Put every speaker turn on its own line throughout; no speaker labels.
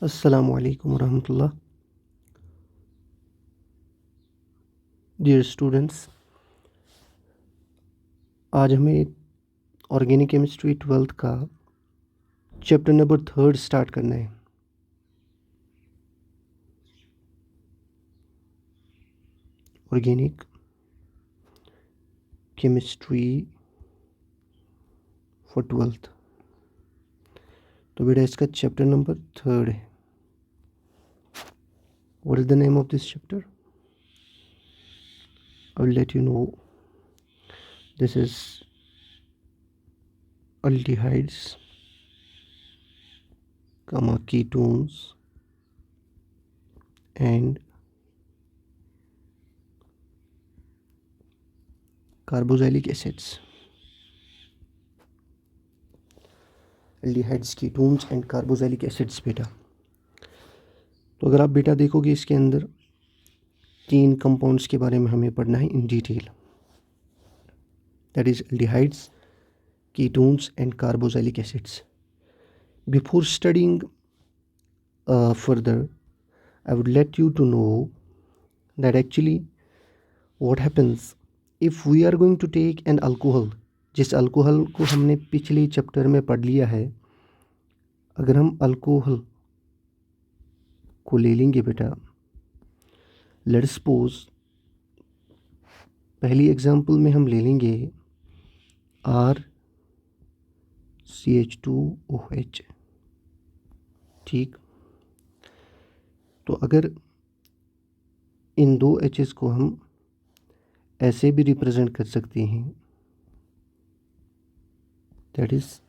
अस्सलामु अलैकुम वरहमतुल्लाह। Dear students, आज हमें ऑर्गेनिक केमिस्ट्री 12th का चैप्टर नंबर 3 स्टार्ट करना है। Organic chemistry for 12th। तो बेटा इसका चैप्टर नंबर 3 है। What is the name of this chapter? I will let you know. This is aldehydes, ketones and carboxylic acids. aldehydes, ketones and carboxylic acids बेटा। तो अगर आप बेटा देखोगे इसके अंदर 3 कंपाउंड्स के बारे में हमें पढ़ना है in detail. That is aldehydes, ketones and carboxylic acids. Before studying further, I would let you to know that actually what happens if we are going to take an alcohol, जिस alcohol को हमने पिछले chapter में पढ़ लिया है, अगर हम अल्कोहल को ले लेंगे बेटा, लेट्स सपोज पहली एग्जांपल में हम ले लेंगे RCH2OH। ठीक, तो अगर इन दो एचेस को हम ऐसे भी रिप्रेजेंट कर सकते हैं, that is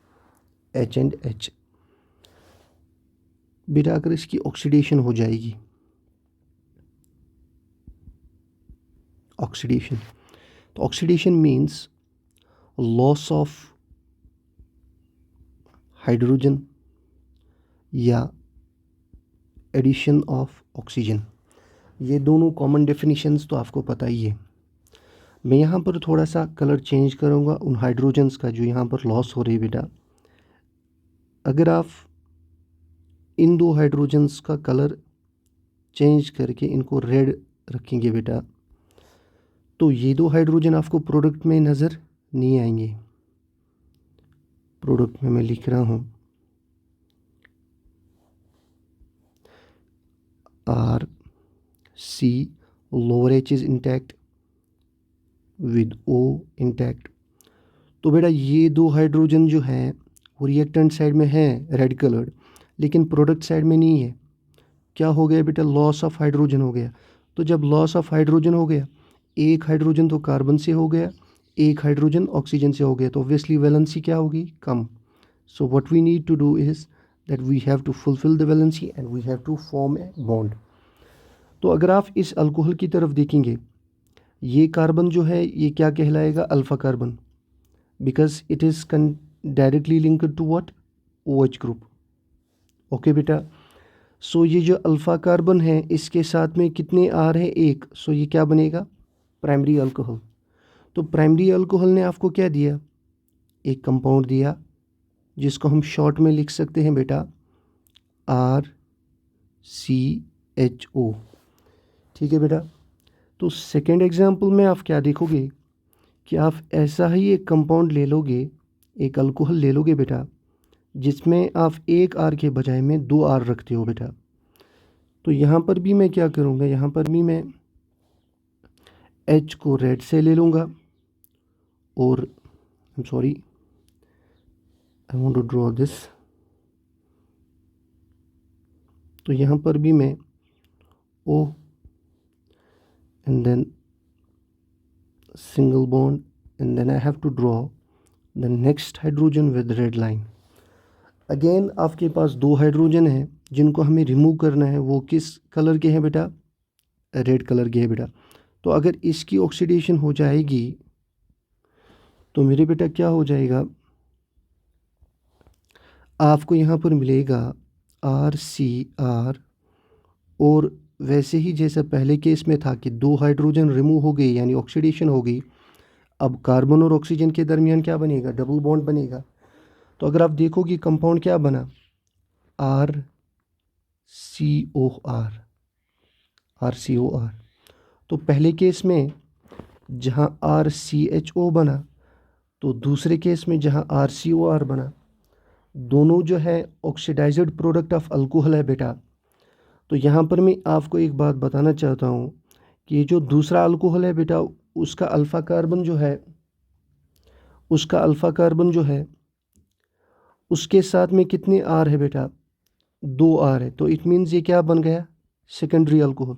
H and H। बेटा अगर इसकी ऑक्सीडेशन हो जाएगी, ऑक्सीडेशन, तो oxidation means loss of hydrogen या एडिशन ऑफ ऑक्सीजन। ये दोनों कॉमन डेफिनेशंस तो आपको पता ही है। मैं यहाँ पर थोड़ा सा कलर चेंज करूँगा उन हाइड्रोजन्स का जो यहाँ पर लॉस हो रही है बेटा। अगर आप इन दो हाइड्रोजन्स का कलर चेंज करके इनको रेड रखेंगे बेटा, तो ये दो हाइड्रोजन आपको प्रोडक्ट में नज़र नहीं आएंगे। प्रोडक्ट में मैं लिख रहा हूँ RC, lower H is intact with O intact. तो बेटा ये दो हाइड्रोजन जो है वो रिएक्टेंट साइड में है रेड कलर्ड, लेकिन प्रोडक्ट साइड में नहीं है। क्या हो गया बेटा? लॉस ऑफ हाइड्रोजन हो गया। तो जब लॉस ऑफ हाइड्रोजन हो गया, एक हाइड्रोजन तो कार्बन से हो गया, एक हाइड्रोजन ऑक्सीजन से हो गया, तो ऑब्वियसली वैलेंसी क्या होगी? कम। So what we need to do is that we have to fulfil the valency and we have to form a bond. तो अगर आप इस अल्कोहल की तरफ देखेंगे, ये कार्बन जो है ये क्या कहलाएगा? Alpha carbon, because it is directly linked to what? OH group. Okay बेटा, सो ये जो अल्फा कार्बन है इसके साथ में कितने आर है? एक। सो ये क्या बनेगा? Primary alcohol. तो प्राइमरी अल्कोहल ने आपको क्या दिया? एक कंपाउंड दिया जिसको हम शॉर्ट में लिख सकते हैं बेटा RCHO। ठीक है बेटा। तो सेकेंड एग्जाम्पल में आप क्या देखोगे कि आप ऐसा ही एक कंपाउंड ले लोगे, एक अल्कोहल ले लोगे बेटा, जिसमें आप एक आर के बजाय में 2 आर रखते हो बेटा। तो यहाँ पर भी मैं क्या करूँगा? यहाँ पर भी मैं H को रेड से ले लूँगा और I am sorry, I want to draw this. तो यहाँ पर भी मैं O and then single bond and then I have to draw the next hydrogen with red line. Again आपके पास 2 हाइड्रोजन हैं जिनको हमें रिमूव करना है। वो किस कलर के हैं बेटा? रेड कलर के हैं बेटा। तो अगर इसकी ऑक्सीडेशन हो जाएगी तो मेरे बेटा क्या हो जाएगा? आपको यहाँ पर मिलेगा RCR, और वैसे ही जैसा पहले केस में था कि 2 हाइड्रोजन रिमूव हो गए यानी ऑक्सीडेशन हो गई, अब कार्बन और ऑक्सीजन के दरमियान क्या बनेगा? डबल बॉन्ड बनेगा। तो अगर आप देखोगे कंपाउंड क्या बना? COR, RCOR। तो पहले केस में जहाँ RCHO बना, तो दूसरे केस में जहाँ RCOR बना, दोनों जो है ऑक्सीडाइज्ड प्रोडक्ट ऑफ अल्कोहल है बेटा। तो यहाँ पर मैं आपको एक बात बताना चाहता हूँ कि ये जो दूसरा अल्कोहल है बेटा, उसका अल्फ़ा कार्बन जो है उसके साथ में कितने R है बेटा? 2 R है। तो इट मीन्स ये क्या बन गया? Secondary alcohol.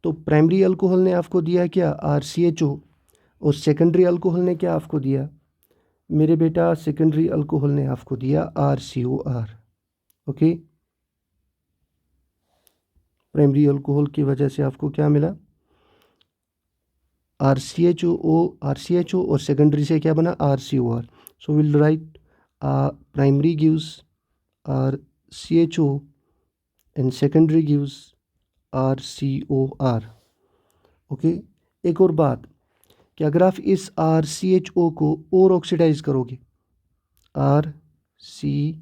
तो प्राइमरी अल्कोहल ने आपको दिया क्या? RCHO। और सेकेंडरी अल्कोहल ने क्या आपको दिया मेरे बेटा? सेकेंडरी अल्कोहल ने आपको दिया RCOR। ओके, प्राइमरी अल्कोहल की वजह से आपको क्या मिला? RCHO और सेकेंडरी से क्या बना? RCOR। So will write primary gives RCHO and secondary gives RCOR। Okay, एक और बात कि अगर आप इस RCHO को और ऑक्सीडाइज करोगे, RCH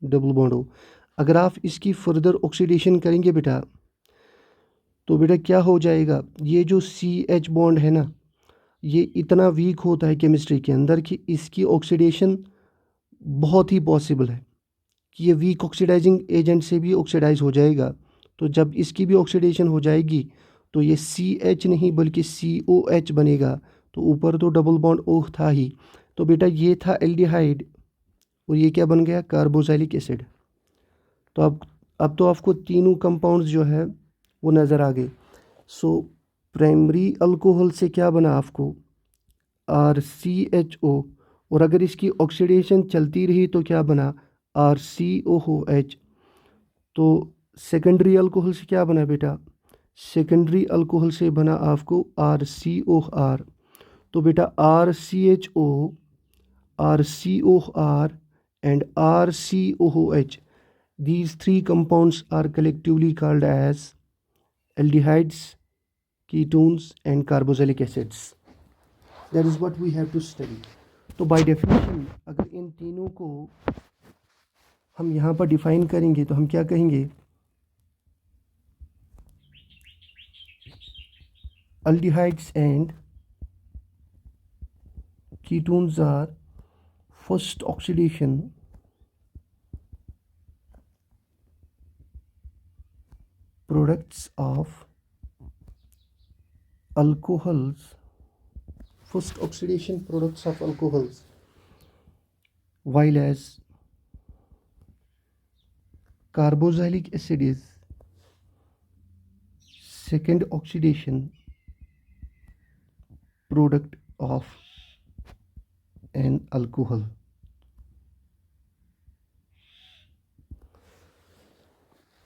डबल बॉन्ड O, अगर आप इसकी फर्दर ऑक्सीडेशन करेंगे बेटा, तो बेटा क्या हो जाएगा? ये जो CH बॉन्ड है ना, ये इतना वीक होता है केमिस्ट्री के अंदर कि इसकी ऑक्सीडेशन बहुत ही पॉसिबल है कि ये वीक ऑक्सीडाइजिंग एजेंट से भी ऑक्सीडाइज हो जाएगा। तो जब इसकी भी ऑक्सीडेशन हो जाएगी तो ये CH नहीं बल्कि COH बनेगा। तो ऊपर तो डबल बॉन्ड O था ही, तो बेटा ये था एल्डिहाइड और ये क्या बन गया? Carboxylic acid. तो अब तो आपको तीनों कंपाउंड्स जो है वो नज़र आ गए। सो प्राइमरी अल्कोहल से क्या बना आपको? RCHO। और अगर इसकी ऑक्सीडेशन चलती रही तो क्या बना? RCOOH। तो सेकेंडरी अल्कोहल से क्या बना बेटा? सेकेंडरी अल्कोहल से बना आपको RCOR। तो बेटा RCHO, RCOR and RCOOH, these three compounds are collectively called as aldehydes, ketones and carboxylic acids. That is what we have to study. तो बाय डेफिनेशन अगर इन तीनों को हम यहाँ पर डिफाइन करेंगे तो हम क्या कहेंगे? Aldehydes and ketones are first oxidation products of alcohols, first oxidation products of alcohols, while as carboxylic acid is second oxidation product of an alcohol.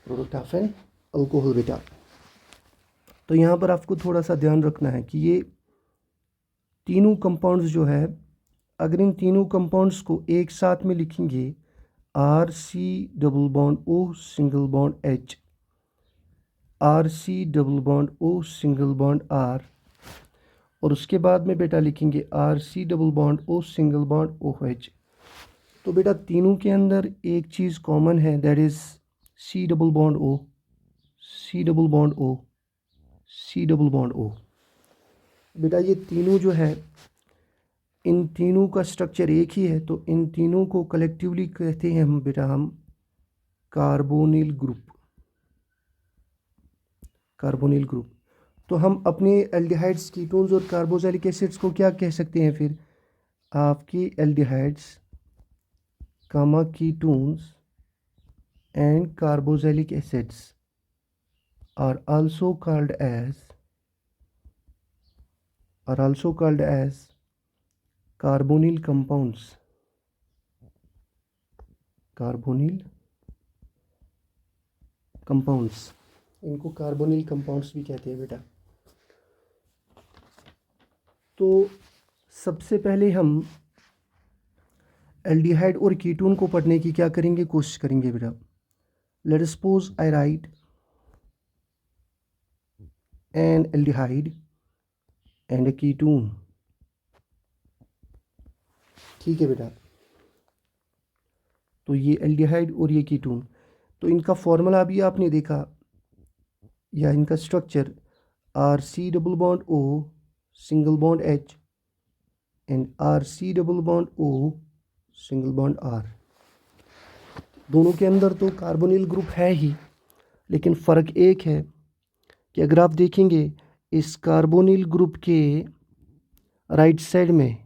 Product of an alcohol बेटा। तो यहाँ पर आपको थोड़ा सा ध्यान रखना है कि ये तीनों कंपाउंड्स जो है, अगर इन तीनों कंपाउंड्स को एक साथ में लिखेंगे, RC double bond O single bond H, RC double bond O single bond R, और उसके बाद में बेटा लिखेंगे RC double bond O single bond OH। तो बेटा तीनों के अंदर एक चीज़ कॉमन है, that is C double bond O, C double bond O, C double bond O। बेटा ये तीनों जो है, इन तीनों का स्ट्रक्चर एक ही है, तो इन तीनों को कलेक्टिवली कहते हैं हम बेटा हम कार्बोनिल ग्रुप, कार्बोनिल ग्रुप। तो हम अपने एल्डिहाइड्स, कीटोन्स और कार्बोक्सिलिक एसिड्स को क्या कह सकते हैं फिर? आपकी aldehydes, comma ketones and carboxylic acids are also called as carbonyl compounds, carbonyl compounds। इनको कार्बोनिल कंपाउंड्स भी कहते हैं बेटा। तो सबसे पहले हम एल्डिहाइड और कीटोन को पढ़ने की क्या करेंगे? कोशिश करेंगे बेटा। Let us suppose I write an aldehyde and a ketone। ठीक है बेटा, तो ये एल्डिहाइड और ये कीटोन, तो इनका फॉर्मूला भी आपने देखा, या इनका structure R C double bond O single bond H and R C double bond O single bond R. दोनों के अंदर तो कार्बोनिल ग्रुप है ही, लेकिन फ़र्क एक है कि अगर आप देखेंगे इस कार्बोनिल ग्रुप के राइट साइड में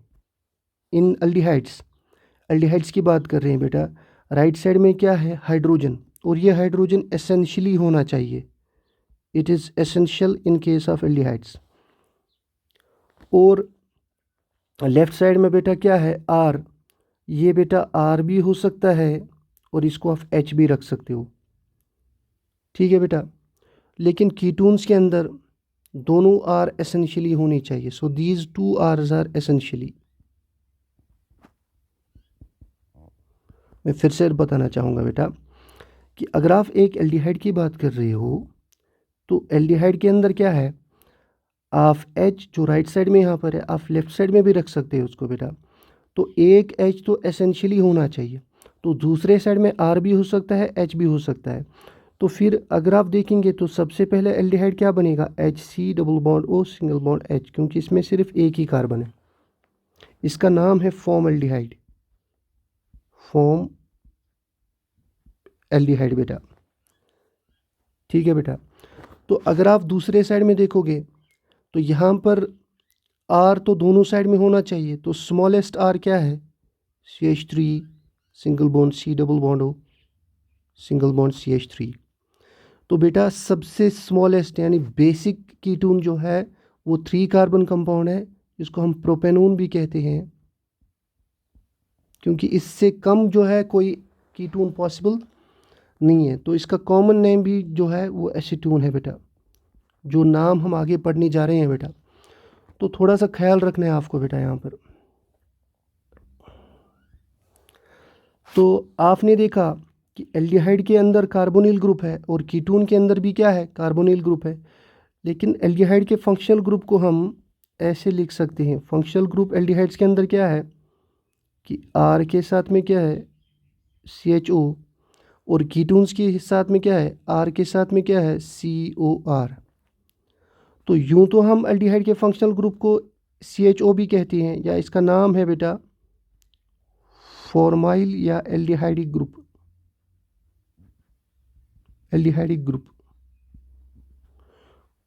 इन एल्डिहाइड्स की बात कर रहे हैं बेटा, राइट साइड में क्या है, हाइड्रोजन, और ये हाइड्रोजन एसेंशियली होना चाहिए, it is essential in case of aldehydes. और लेफ्ट साइड में बेटा क्या है, आर, ये बेटा आर भी हो सकता है और इसको आप एच भी रख सकते हो, ठीक है बेटा। लेकिन कीटोन्स के अंदर दोनों आर एसेंशियली होनी चाहिए, so these two Rs are essentially. मैं फिर से बताना चाहूँगा बेटा कि अगर आप एक एल्डिहाइड की बात कर रहे हो तो एल्डिहाइड के अंदर क्या है, आप एच जो राइट साइड में यहाँ पर है आप लेफ्ट साइड में भी रख सकते हो उसको बेटा, तो एक एच तो एसेंशियली होना चाहिए, तो दूसरे साइड में आर भी हो सकता है, एच भी हो सकता है। तो फिर अगर आप देखेंगे तो सबसे पहले एल्डिहाइड क्या बनेगा, H C double bond O single bond H, क्योंकि इसमें सिर्फ एक ही कार्बन है। इसका नाम है फॉर्म एल्डिहाइड, फॉर्म एल्डिहाइड बेटा, ठीक है बेटा। तो अगर आप दूसरे साइड में देखोगे तो यहाँ पर आर तो दोनों साइड में होना चाहिए, तो स्मॉलेस्ट आर क्या है, CH3 single bond C double bond O single bond CH3। तो बेटा सबसे स्मॉलेस्ट यानी बेसिक कीटोन जो है वो 3 कार्बन कंपाउंड है, जिसको हम प्रोपेनोन भी कहते हैं, क्योंकि इससे कम जो है कोई कीटोन पॉसिबल नहीं है। तो इसका कॉमन नेम भी जो है वो एसीटोन है बेटा, जो नाम हम आगे पढ़ने जा रहे हैं बेटा, तो थोड़ा सा ख्याल रखना है आपको बेटा यहाँ पर। तो आपने देखा कि एल्डिहाइड के अंदर कार्बोनिल ग्रुप है और कीटोन के अंदर भी क्या है, कार्बोनिल ग्रुप है, लेकिन एल्डिहाइड के फंक्शनल ग्रुप को हम ऐसे लिख सकते हैं, फंक्शनल ग्रुप एल्डिहाइड्स के अंदर क्या है कि आर के साथ में क्या है CHO, और कीटोन्स के साथ में क्या है, आर के साथ में क्या है COR। तो यूं तो हम एल्डिहाइड के फंक्शनल ग्रुप को CHO भी कहते हैं, या इसका नाम है बेटा फॉर्माइल या एल्डिहाइडिक ग्रुप, एल्डिहाइडिक ग्रुप।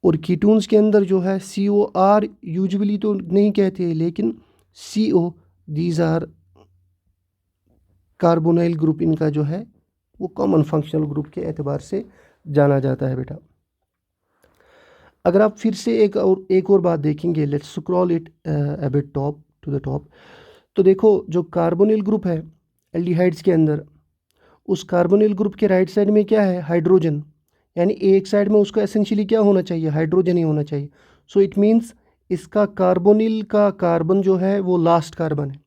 और कीटोन्स के अंदर जो है COR यूजुअली तो नहीं कहते, लेकिन CO, these are carbonyl group, इनका जो है वो कॉमन फंक्शनल ग्रुप के एतबार से जाना जाता है बेटा। अगर आप फिर से एक और बात देखेंगे, let's scroll it a bit top to the top, तो देखो जो कार्बोनिल ग्रुप है एल्डिहाइड्स के अंदर, उस कार्बोनिल ग्रुप के राइट साइड में क्या है, हाइड्रोजन, यानी एक साइड में उसका एसेंशियली क्या होना चाहिए, हाइड्रोजन ही होना चाहिए। सो इट मीन्स इसका कार्बोनिल का कार्बन जो है वो लास्ट कार्बन है।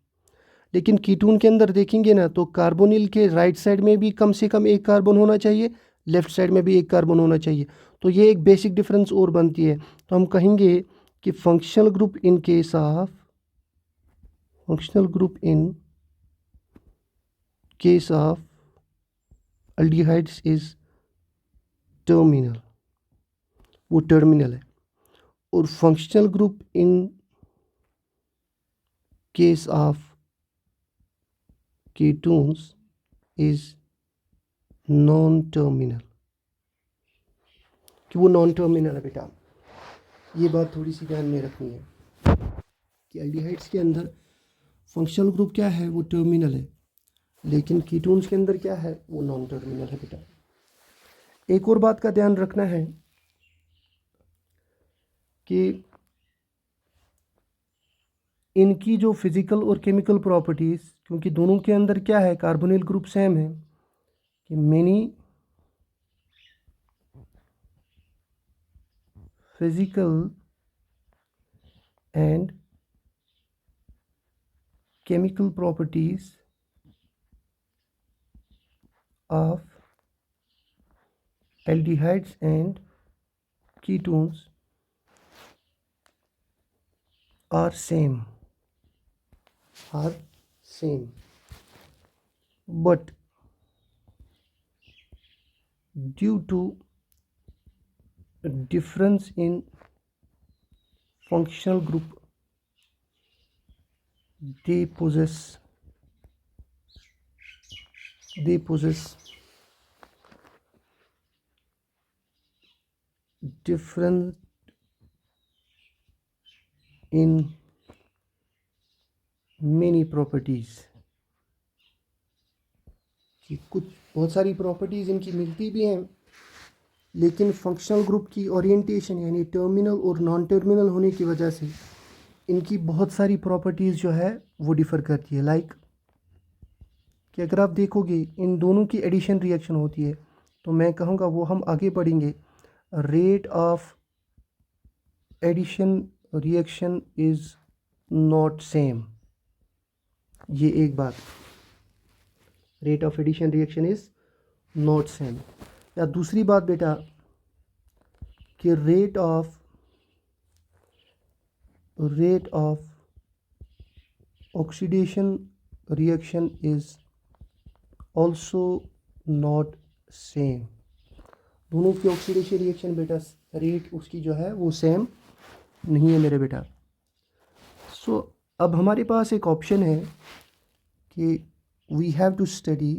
लेकिन कीटोन के अंदर देखेंगे ना तो कार्बोनिल के राइट साइड में भी कम से कम एक कार्बन होना चाहिए, लेफ्ट साइड में भी एक कार्बन होना चाहिए। तो ये एक बेसिक डिफरेंस और बनती है। तो हम कहेंगे कि functional group in case of aldehydes is terminal, वो टर्मिनल है। और functional group in case of ketones is non terminal, कि वो नॉन टर्मिनल है बेटा। ये बात थोड़ी सी ध्यान में रखनी है कि एल्डिहाइड्स के अंदर फंक्शनल ग्रुप क्या है, वो टर्मिनल है, लेकिन कीटोन्स के अंदर क्या है, वो नॉन टर्मिनल है बेटा। एक और बात का ध्यान रखना है कि इनकी जो फिजिकल और केमिकल प्रॉपर्टीज़, क्योंकि दोनों के अंदर क्या है, कार्बोनिल ग्रुप सेम है, कि many physical and chemical properties of aldehydes and ketones are same, but due to difference in functional group they possess different in many properties कि कुछ बहुत सारी प्रॉपर्टीज़ इनकी मिलती भी हैं, लेकिन फंक्शनल ग्रुप की ओरिएंटेशन यानी टर्मिनल और नॉन टर्मिनल होने की वजह से इनकी बहुत सारी प्रॉपर्टीज़ जो है वो डिफ़र करती है। लाइक कि अगर आप देखोगे इन दोनों की एडिशन रिएक्शन होती है, तो मैं कहूँगा वो हम आगे पढ़ेंगे, rate of addition reaction is not same. ये एक बात, rate of addition reaction is not same. या दूसरी बात बेटा कि rate of oxidation reaction is also not same. दोनों की ऑक्सीडेशन रिएक्शन बेटा रेट उसकी जो है वो सेम नहीं है मेरे बेटा। सो अब हमारे पास एक ऑप्शन है कि we have to study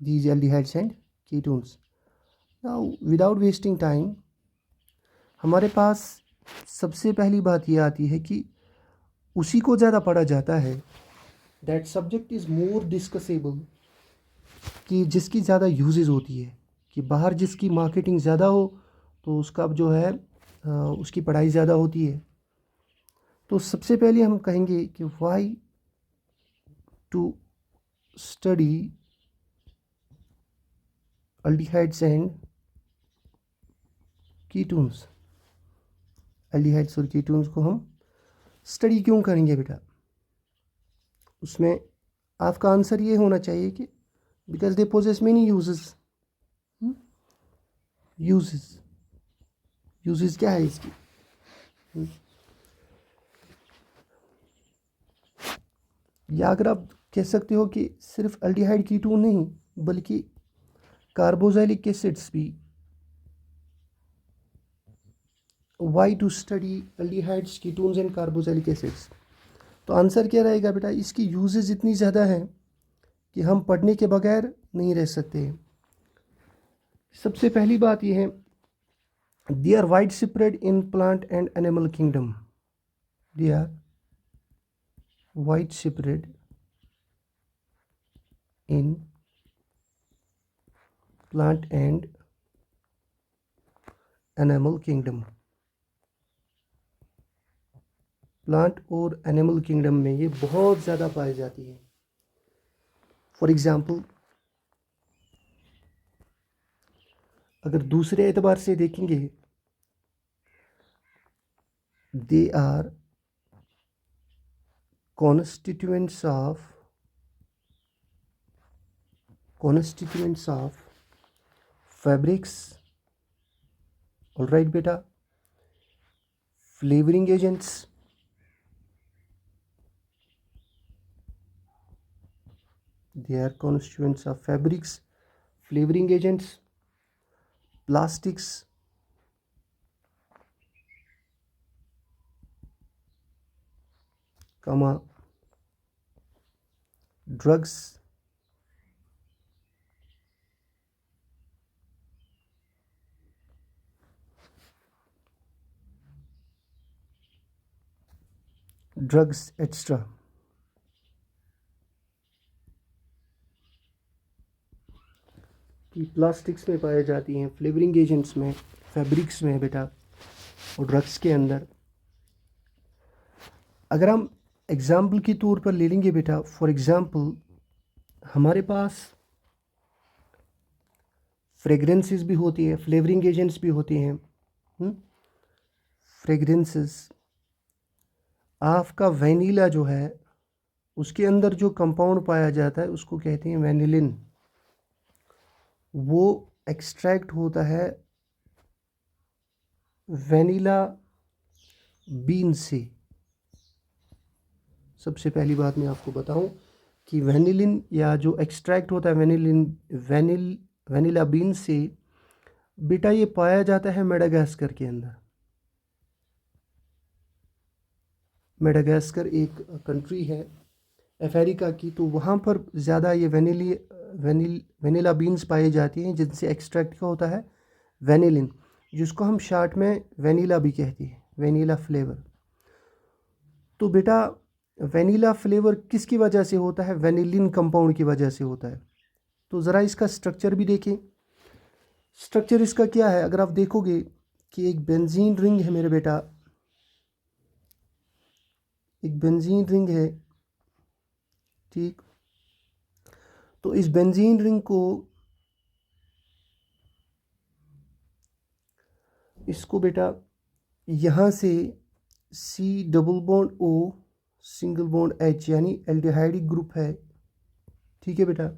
these aldehydes and ketones. Now without wasting time, हमारे पास सबसे पहली बात ये आती है कि उसी को ज़्यादा पढ़ा जाता है, दैट सब्जेक्ट इज़ मोर डिस्कसेबल, कि जिसकी ज़्यादा यूजेस होती है, कि बाहर जिसकी मार्केटिंग ज़्यादा हो तो उसका जो है उसकी पढ़ाई ज़्यादा होती है। तो सबसे पहले हम कहेंगे कि why to study aldehydes and ketones। aldehydes और ketones को हम स्टडी क्यों करेंगे बेटा? उसमें आपका आंसर ये होना चाहिए कि because they possess many uses. Uses क्या है इसकी? या अगर आप कह सकते हो कि सिर्फ aldehyde कीटोन नहीं बल्कि कार्बोक्सिलिक एसिड्स भी। Why to study aldehydes, ketones and carboxylic acids? तो आंसर क्या रहेगा बेटा? इसकी यूजेस इतनी ज़्यादा हैं कि हम पढ़ने के बगैर नहीं रह सकते। सबसे पहली बात यह है, they are wide spread in plant and animal kingdom. They are wide spread in plant and animal kingdom. Plant और एनिमल किंगडम में ये बहुत ज़्यादा पाई जाती है। फॉर एग्ज़ाम्पल अगर दूसरे एतबार से देखेंगे, they are constituents of fabrics, all right beta, flavoring agents, they are constituents of fabrics, flavoring agents, plastics, comma, drugs, etc. कि प्लास्टिक्स में पाई जाती हैं, फ्लेवरिंग एजेंट्स में, फैब्रिक्स में बेटा, और ड्रग्स के अंदर। अगर हम एग्ज़ाम्पल के तौर पर ले लेंगे बेटा, फॉर एग्ज़ाम्पल हमारे पास फ्रेगरेंसेस भी होती है, फ्लेवरिंग एजेंट्स भी होते हैं। फ्रेगरेंसेस, आपका वैनिला जो है उसके अंदर जो कंपाउंड पाया जाता है उसको कहते हैं वैनिलिन। वो एक्सट्रैक्ट होता है वैनिला बीन से। सबसे पहली बात मैं आपको बताऊं कि वैनिलिन या जो एक्सट्रैक्ट होता है वैनिला बीन से, बेटा ये पाया जाता है मेडागास्कर के अंदर। मेडागास्कर एक कंट्री है अफ्रीका की, तो वहाँ पर ज़्यादा ये वेनिला बीन्स पाई जाती हैं, जिनसे एक्सट्रैक्ट क्या होता है, वेनिलिन, जिसको हम शार्ट में वेनिला भी कहते हैं, वेनिला फ्लेवर। तो बेटा वेनिला फ्लेवर किसकी वजह से होता है, वेनिलिन कंपाउंड की वजह से होता है। तो ज़रा इसका स्ट्रक्चर भी देखें। स्ट्रक्चर इसका क्या है, अगर आप देखोगे कि एक बेंजीन रिंग है मेरे बेटा, एक बेंजीन रिंग है, ठीक। तो इस बेंजीन रिंग को, इसको बेटा यहाँ से C double bond O single bond H यानी एल्डिहाइडिक ग्रुप है, ठीक है बेटा।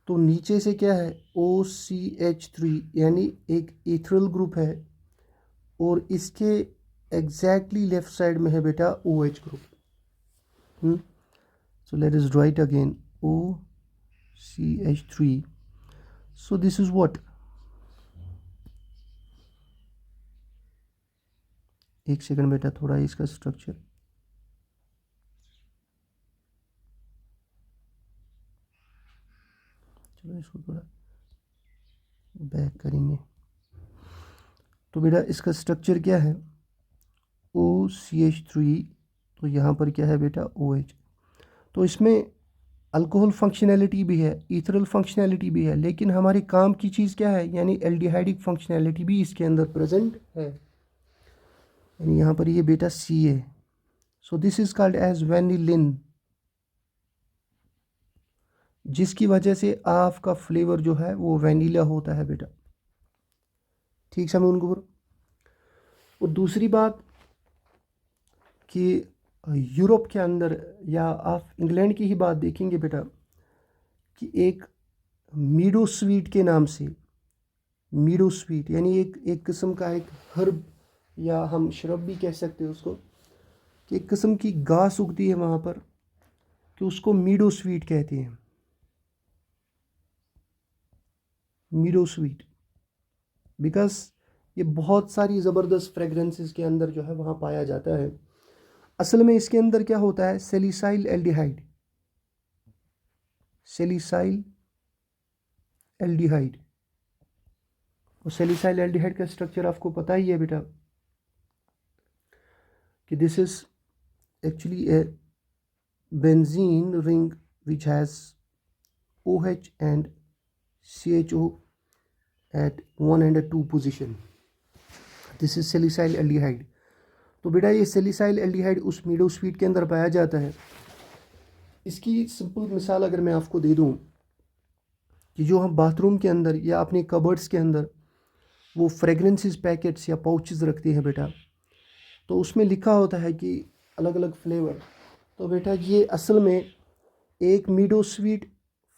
तो नीचे से क्या है, OCH3 यानी एक इथरल ग्रुप है, और इसके एग्जैक्टली लेफ्ट साइड में है बेटा OH group. So let us right again OCH3। So this is what, एक सेकंड बेटा, थोड़ा इसका स्ट्रक्चर, चलो इसको थोड़ा बैक करेंगे। तो बेटा इसका स्ट्रक्चर क्या है, OCH3, तो यहाँ पर क्या है बेटा OH। तो इसमें अल्कोहल फंक्शनैलिटी भी है, इथरल फंक्शनैलिटी भी है, लेकिन हमारे काम की चीज़ क्या है, यानी एल्डिहाइडिक फंक्शनैलिटी भी इसके अंदर प्रेजेंट है, यानी यहाँ पर ये बेटा C है। So this is called as vanillin, जिसकी वजह से आपका फ्लेवर जो है वो वेनिला होता है बेटा, ठीक समझ उनको। और दूसरी बात कि यूरोप के अंदर, या आप इंग्लैंड की ही बात देखेंगे बेटा, कि एक मीडो स्वीट के नाम से, मीडो स्वीट यानी एक किस्म का एक हर्ब, या हम शरब भी कह सकते हैं उसको, कि एक किस्म की घास उगती है वहाँ पर, कि उसको मीडो स्वीट कहते हैं, मीडो स्वीट, बिकॉज ये बहुत सारी ज़बरदस्त फ्रेगरेंसेस के अंदर जो है वहाँ पाया जाता है। असल में इसके अंदर क्या होता है, सेलिसाइल एल्डिहाइड, सेलिसाइल एल्डिहाइड। और सेलिसाइल एल्डिहाइड का स्ट्रक्चर आपको पता ही है बेटा, कि this is actually a benzene ring which has OH and CHO at 1 and 2 position. This is salicylaldehyde. तो बेटा ये सेलिसाइल एल्डिहाइड उस मीडो स्वीट के अंदर पाया जाता है। इसकी सिंपल मिसाल अगर मैं आपको दे दूं, कि जो हम बाथरूम के अंदर या अपने कबर्ड्स के अंदर वो फ्रेगरेंसेस पैकेट्स या पाउचेस रखते हैं बेटा, तो उसमें लिखा होता है कि अलग अलग फ्लेवर। तो बेटा ये असल में एक मीडो स्वीट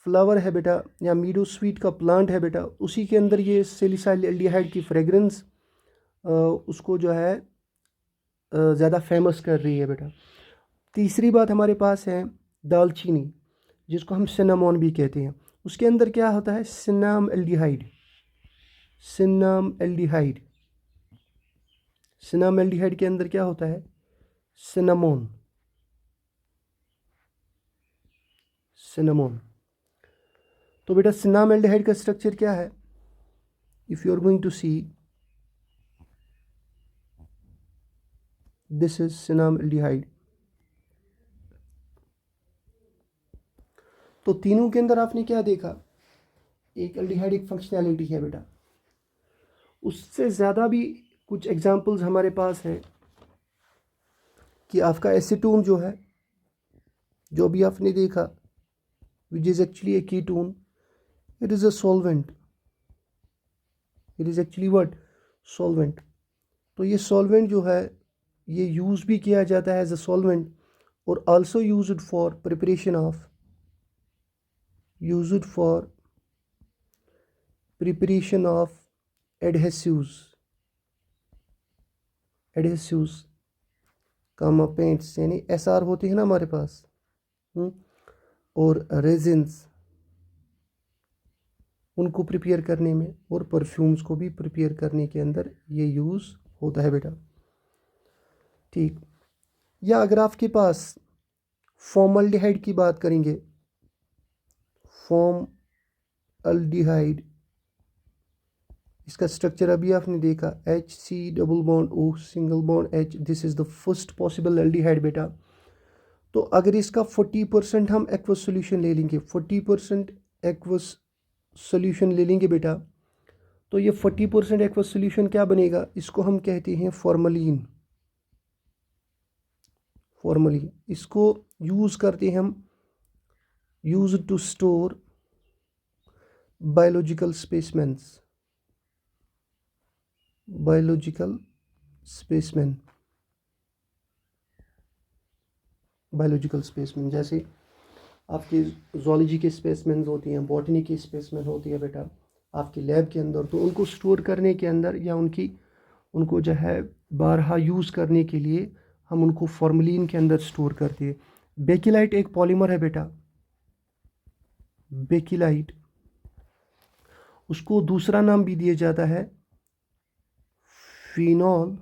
फ्लावर है बेटा, या मीडो स्वीट का प्लांट है बेटा, उसी के अंदर ये सेलिसाइल एल्डिहाइड की फ्रेगरेंस उसको जो है ज़्यादा फेमस कर रही है बेटा। तीसरी बात हमारे पास है दालचीनी, जिसको हम सिनामोन भी कहते हैं। उसके अंदर क्या होता है, सिन्नाम एल्डिहाइड, सिन्नाम एल्डिहाइड, सिनाम एल्डिहाइड के अंदर क्या होता है, सिनामोन, सिनामोन। तो बेटा सिनाम एल्डिहाइड का स्ट्रक्चर क्या है, if you are going to see, this is cinnamaldehyde. तो तीनों के अंदर आपने क्या देखा, एक एल्डिहाइडिक फंक्शनैलिटी है बेटा। उससे ज़्यादा भी कुछ एग्जांपल्स हमारे पास हैं, कि आपका एसीटोन जो है, जो भी आपने देखा, which is actually A ketone, it is a solvent, it is actually what, solvent. तो ये सॉल्वेंट जो है ये यूज़ भी किया जाता है एज अ सॉल्वेंट, और also used for preparation of, used for preparation of adhesives, adhesives comma paints, यानी SR होते हैं ना हमारे पास, और रेजिन्स, उनको प्रिपेयर करने में, और परफ्यूम्स को भी प्रिपेयर करने के अंदर ये यूज़ होता है बेटा। ठीक, या अगर आपके पास फॉर्मल्डिहाइड की बात करेंगे, फॉर्मल्डिहाइड, इसका स्ट्रक्चर अभी आपने देखा, HC double bond O single bond H, this is the first possible aldehyde बेटा। तो अगर इसका 40% हम एक्वस सोल्यूशन ले लेंगे, 40% एक्वस सोल्यूशन ले लेंगे बेटा, तो ये 40% एक्वस सोल्यूशन क्या बनेगा, इसको हम कहते हैं फॉर्मलिन। फॉर्मलिन इसको यूज़ करते हैं हम, use to store biological specimens, biological specimen, biological specimen जैसे आपके जूलॉजी के स्पेसिमेंस होती हैं, बॉटनी की स्पेसिमेन होती है बेटा आपकी लैब के अंदर, तो उनको स्टोर करने के अंदर या उनको जो है बारहा यूज़ करने के लिए हम उनको फॉर्मलिन के अंदर स्टोर करते हैं। बेकिलाइट एक पॉलीमर है बेटा, बेकिलाइट, उसको दूसरा नाम भी दिया जाता है फिनॉल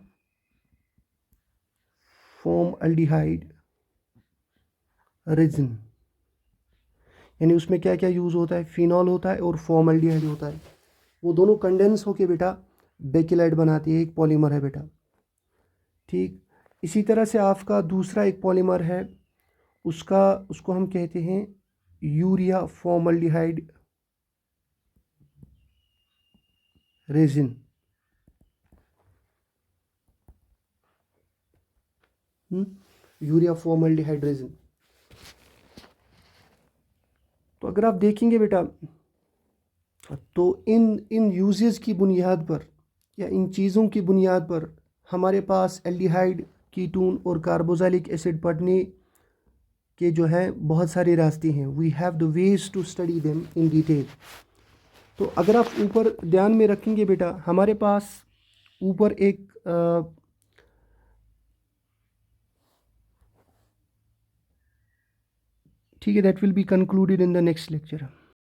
फॉर्मल्डिहाइड रेजिन। यानी उसमें क्या क्या यूज़ होता है, फिनॉल होता है और फॉर्मल्डिहाइड होता है, वो दोनों कंडेंस होके बेटा बेकिलाइट बनाती है, एक पॉलीमर है बेटा। ठीक, इसी तरह से आपका दूसरा एक पॉलीमर है, उसको हम कहते हैं urea formaldehyde resin. Urea formaldehyde resin. तो अगर आप देखेंगे बेटा, तो इन यूजेस की बुनियाद पर या इन चीज़ों की बुनियाद पर हमारे पास एल्डिहाइड, कीटोन और कार्बोक्सिलिक एसिड पढ़ने के जो हैं बहुत सारे रास्ते हैं। We have the ways to study them in detail. तो अगर आप ऊपर ध्यान में रखेंगे बेटा, हमारे पास ऊपर एक ठीक है, that will be concluded in the next lecture.